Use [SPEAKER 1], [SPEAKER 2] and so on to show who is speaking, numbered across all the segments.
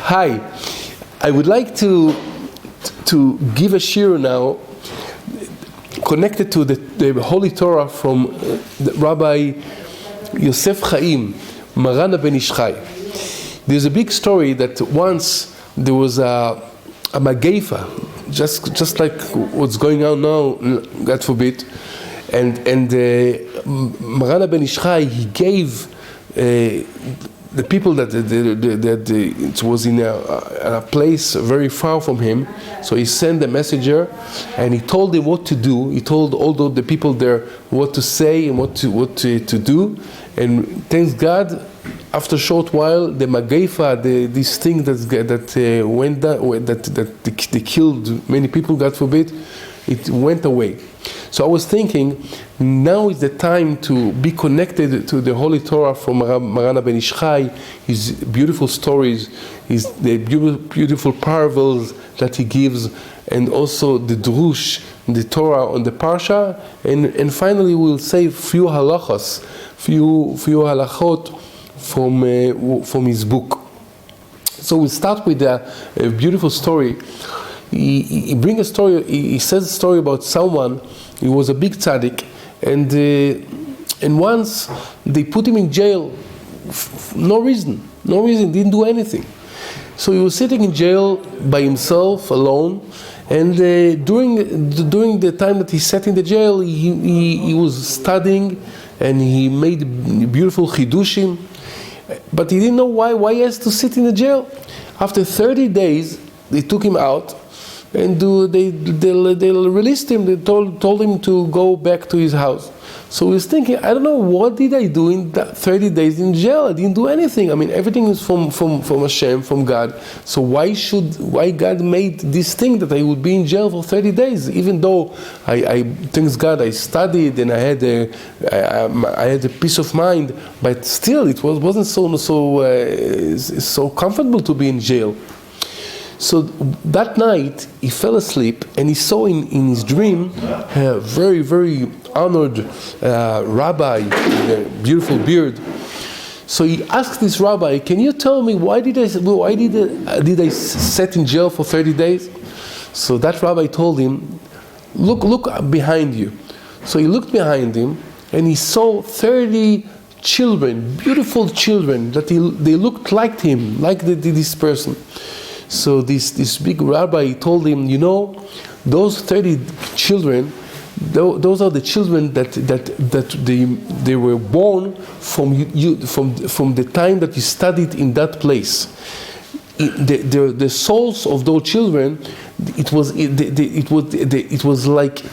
[SPEAKER 1] Hi, I would like to give a shir now connected to the Holy Torah from Rabbi Yosef Hayyim Ben Ish Ḥai. There's a big story that once there was a mageifa, just like what's going on now, God forbid, and Maran Ben Ish Ḥai, he gave the people that it was in a place very far from him, so he sent a messenger and he told them what to do. He told all the people there what to say and what to do, and thanks God, after a short while, the mageifa, this thing that went down, that they killed many people, God forbid, it went away. So I was thinking, now is the time to be connected to the Holy Torah from Maran Ben Ish Ḥai, his beautiful stories, the beautiful parables that he gives, and also the drush, the Torah on the parsha, and finally we'll say few halachos, few halachot from his book. So we'll start with a beautiful story. He brings a story. He says a story about someone. He was a big tzaddik, and once they put him in jail. No reason. Didn't do anything. So he was sitting in jail by himself, alone. And during the time that he sat in the jail, he was studying, and he made beautiful chidushim. But he didn't know why he has to sit in the jail. After 30 days, they took him out. And they released him. They told him to go back to his house. So he was thinking, I don't know, what did I do in that 30 days in jail? I didn't do anything. I mean, everything is from Hashem, from God. So why God made this thing that I would be in jail for 30 days? Even though I thanks God, I studied and I had a peace of mind, but still it wasn't so comfortable to be in jail. So that night he fell asleep and he saw in his dream a very, very honored rabbi with a beautiful beard. So he asked this rabbi, "Can you tell me why did I sit in jail for 30 days?" So that rabbi told him, "Look behind you." So he looked behind him and he saw 30 children, beautiful children that they looked like him, like this person. So this big rabbi told him, those 30 children, those are the children that they were born from the time that you studied in that place. The souls of those children, it was like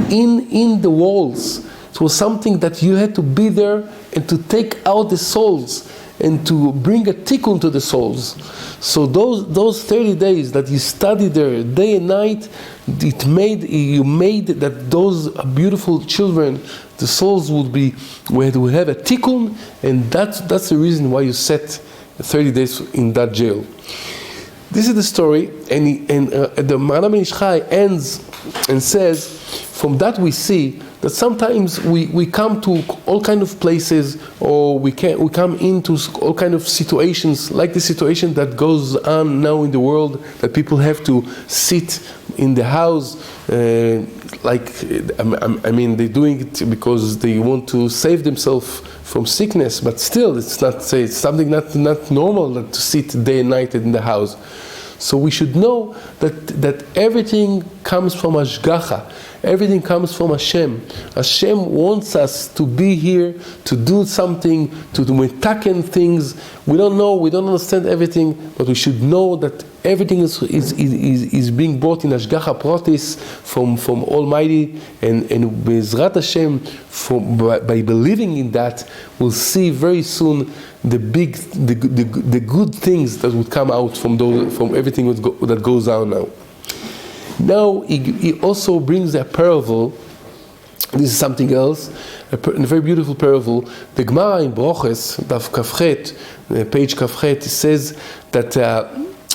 [SPEAKER 1] in the walls. It was something that you had to be there and to take out the souls and to bring a tikkun to the souls. So those 30 days that you studied there, day and night, you made that those beautiful children, the souls would have a tikkun, and that's the reason why you sat 30 days in that jail. This is the story, and the Maran Ben Ish Ḥai ends and says, from that we see that sometimes we come to all kind of places, or we come into all kind of situations, like the situation that goes on now in the world, that people have to sit in the house, they're doing it because they want to save themselves from sickness, but still it's something not normal to sit day and night in the house. So we should know that everything comes from Hashgacha. Everything comes from Hashem. Hashem wants us to be here, to do something, to metaken things. We don't know, we don't understand everything, but we should know that everything is being brought in Hashgacha Pratis from Almighty, and Be'ezrat Hashem, by believing in that, we'll see very soon the good things that would come out from everything that goes on now. Now he also brings a parable. This is something else, a very beautiful parable. The Gemara in Broches, Daf Kafchet, page Kafchet, says that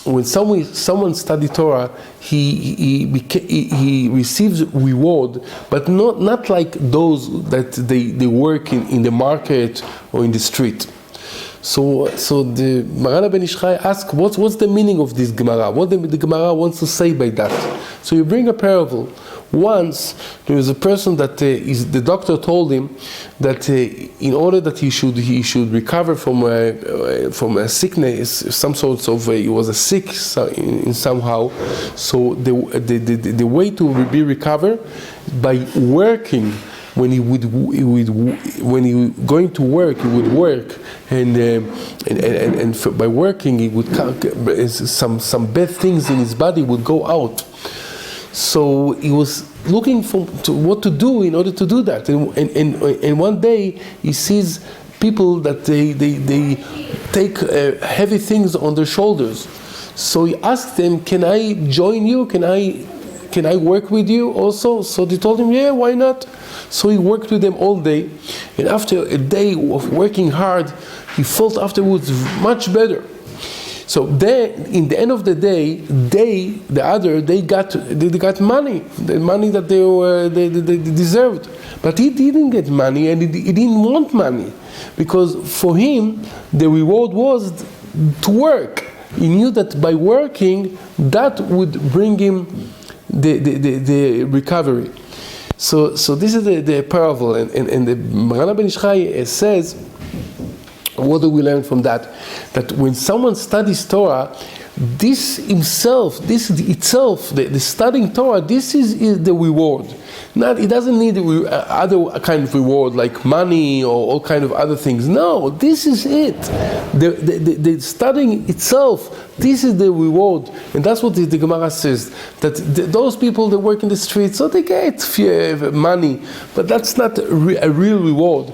[SPEAKER 1] when someone studies Torah, he receives reward, but not like those that they work in the market or in the street. So the Maran Ben Ish Ḥai asks, what's the meaning of this Gemara? What the Gemara wants to say by that? So you bring a parable. Once there was a person that the doctor told him that in order that he should recover from a sickness, some sorts of he was a sick in somehow. So the way to be recover by working. When he going to work, he would work, and by working, he would some bad things in his body would go out. So he was looking to what to do in order to do that, and one day he sees people that they take heavy things on their shoulders. So he asked them, "Can I join you? Can I work with you also?" So they told him, "Yeah, why not?" So he worked with them all day, and after a day of working hard, he felt afterwards much better. So then, in the end of the day, they got money, the money that they deserved. But he didn't get money, and he didn't want money, because for him the reward was to work. He knew that by working, that would bring him the recovery. So this is the parable, and the Maran Ben Ish Ḥai says, what do we learn from that? That when someone studies Torah, this itself, the studying Torah, this is the reward. It doesn't need other kind of reward like money or all kind of other things. No, this is it. The studying itself, this is the reward, and that's what the Gemara says. That those people that work in the streets, so they get money, but that's not a real reward.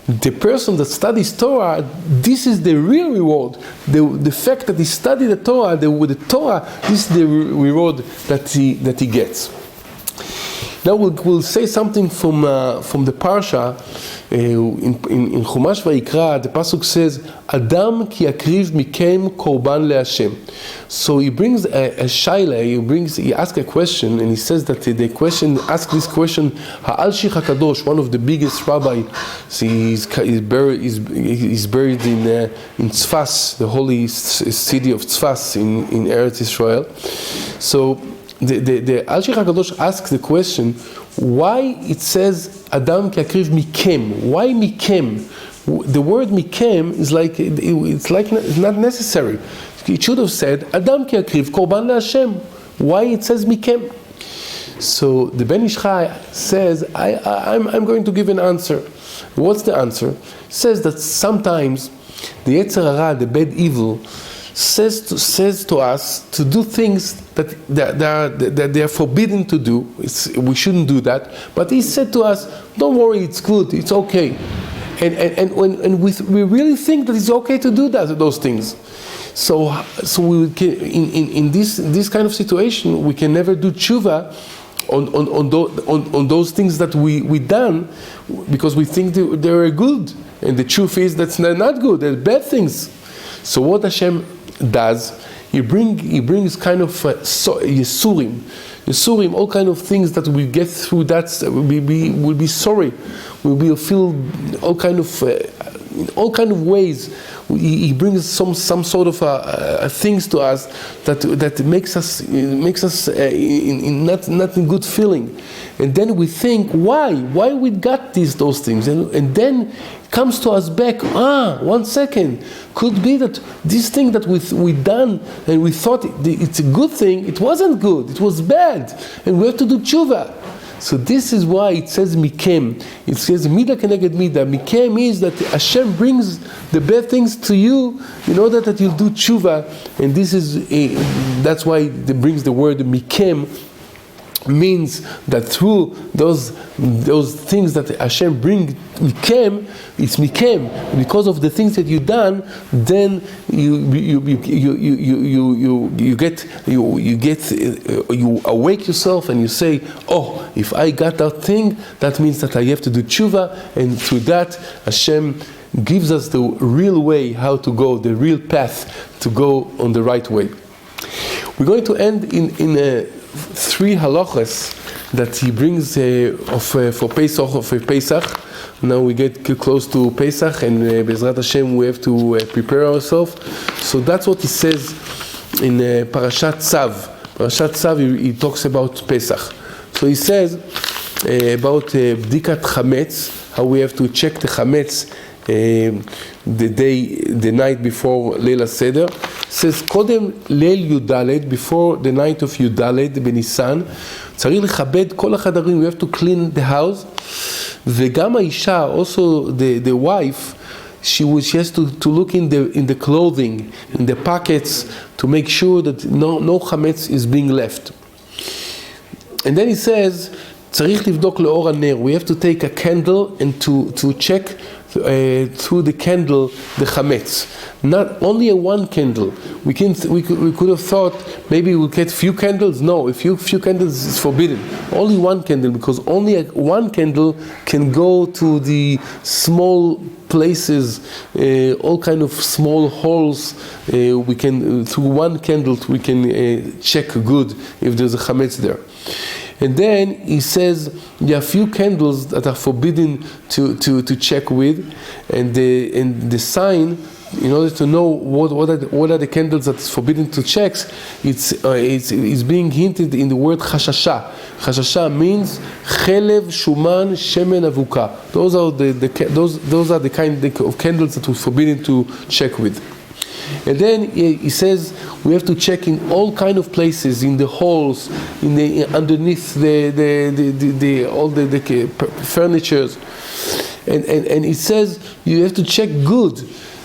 [SPEAKER 1] The person that studies Torah, this is the real reward. The fact that he studied the Torah, with the Torah, this is the reward that he gets. Now we'll say something from the parsha in Chumash Vayikra. The pasuk says, "Adam ki yakriv mikem korban leHashem." So he brings a shaila. He asks a question, and he says that the question asks this question. Ha'al-Shich HaKadosh, one of the biggest rabbis, he's buried in Tzfas, the holy city of Tzfas in Eretz Israel. So the Al-Shich HaKadosh asks the question, why it says Adam ki yakriv mikem? Why mikem? The word mikem is it's not necessary. It should have said Adam ki yakriv korban leHashem. Why it says mikem? So the Ben Ish Ḥai says, I'm going to give an answer. What's the answer? It says that sometimes the Yetzer Hara, the bad evil, says to us to do things that they are forbidden to do. We shouldn't do that. But he said to us, "Don't worry, it's good, it's okay." And we really think that it's okay to do those things. So we can, in this kind of situation, we can never do tshuva on those things that we done, because we think they're good, and the truth is that's not good. They're bad things. So what Hashem does, He brings kind of Yisurim, all kind of things that we get through. That we'll be sorry. We will feel all kind of ways. He brings some sort of things to us that makes us not in good feeling, and then we think why we got those things, and then comes to us back. 1 second, could be that this thing that we done and we thought it's a good thing, it wasn't good, it was bad, and we have to do tshuva. So this is why it says mikem. It says mida keneged mida. Mikem is that Hashem brings the bad things to you in order that you'll do tshuva, and that's why it brings the word mikem. Means that through those things that Hashem bring mikem, it's mikem, because of the things that you done. Then you awake yourself and you say, oh, if I got that thing, that means that I have to do tshuva, and through that Hashem gives us the real way how to go, the real path to go on the right way. We're going to end in 3 halachas that he brings for Pesach. Now we get close to Pesach, and Bezrat Hashem we have to prepare ourselves. So that's what he says in Parashat Tzav. Parashat Tzav, he talks about Pesach. So he says about Bdikat Chametz, how we have to check the Chametz the night before Leil HaSeder. It says, Kodem Leil Yudaled, before the night of Yudaled Benisan, צריך לכבד כל החדרים, we have to clean the house. וגם האישה, also the wife, she has to look in the clothing, in the pockets, to make sure that no chametz is being left. And then he says, צריך לבדוק לאור הנר, we have to take a candle and to check through the candle the chametz. Not only one candle. We could have thought maybe we'll get few candles. No, a few candles is forbidden. Only one candle, because only one candle can go to the small places, all kind of small holes. We can through one candle we can check good if there's a chametz there. And then he says there are few candles that are forbidden to check with, and the sign, in order to know what are the candles that's forbidden to check, it's being hinted in the word chashasha. Chashasha means chelev, shuman, shemen, avuka. Those are the kind of candles that we're forbidden to check with. And then he says we have to check in all kind of places, in the halls, underneath all the furnitures, and it says you have to check good.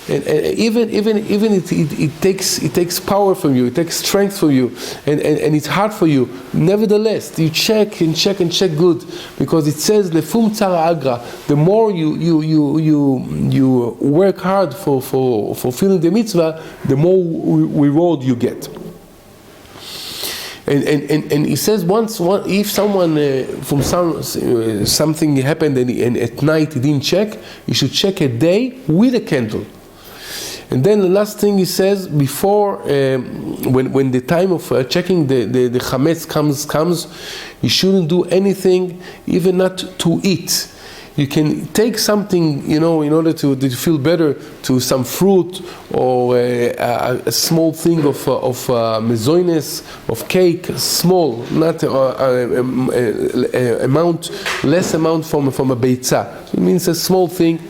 [SPEAKER 1] And even it takes power from you, it takes strength from you, and it's hard for you. Nevertheless, you check good, because it says lefum tzara agra. The more you work hard for fulfilling the mitzvah, the more reward you get. And he says if someone something happened and at night he didn't check, you should check a day with a candle. And then the last thing he says, before when the time of checking the chametz comes, you shouldn't do anything, even not to eat. You can take something, in order to feel better, to some fruit or a small thing of mezoines, of cake, small, not less amount from a beitza. So it means a small thing,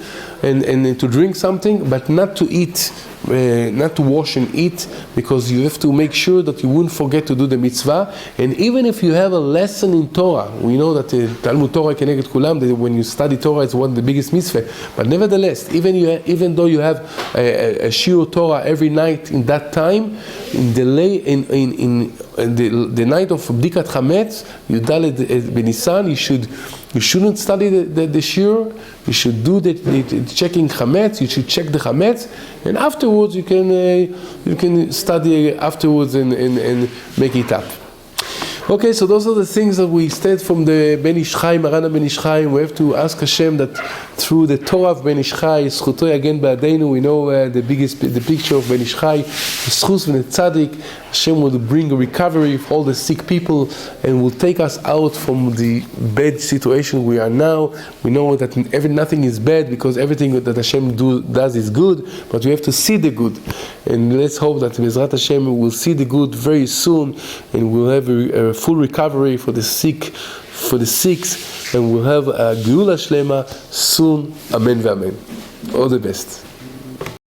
[SPEAKER 1] and to drink something, but not to eat, not to wash and eat, because you have to make sure that you won't forget to do the mitzvah. And even if you have a lesson in Torah, we know that Talmud Torah keneged kulam, that when you study Torah, it's one of the biggest mitzvah. But nevertheless, even though you have a shiur Torah every night in that time, in the night of Bdikat Chametz, Yudaled Benisan, you shouldn't study the shiur. You should do the checking chametz. You should check the chametz, and afterwards you can study afterwards and make it up. Okay, so those are the things that we said from the Ben Ish Ḥai, Maran Ben Ish Ḥai. We have to ask Hashem that through the Torah of Ben Ish Ḥai, Zchuto again Ba'adeinu, we know the picture of Ben Ish Ḥai, Zchus v'ne Tzadik. Hashem will bring a recovery for all the sick people and will take us out from the bad situation we are now. We know that nothing is bad, because everything that Hashem does is good, but we have to see the good. And let's hope that Bezrat Hashem will see the good very soon, and we'll have a full recovery for the sick, and we'll have a Geula Shlema soon. Amen v'amen. All the best.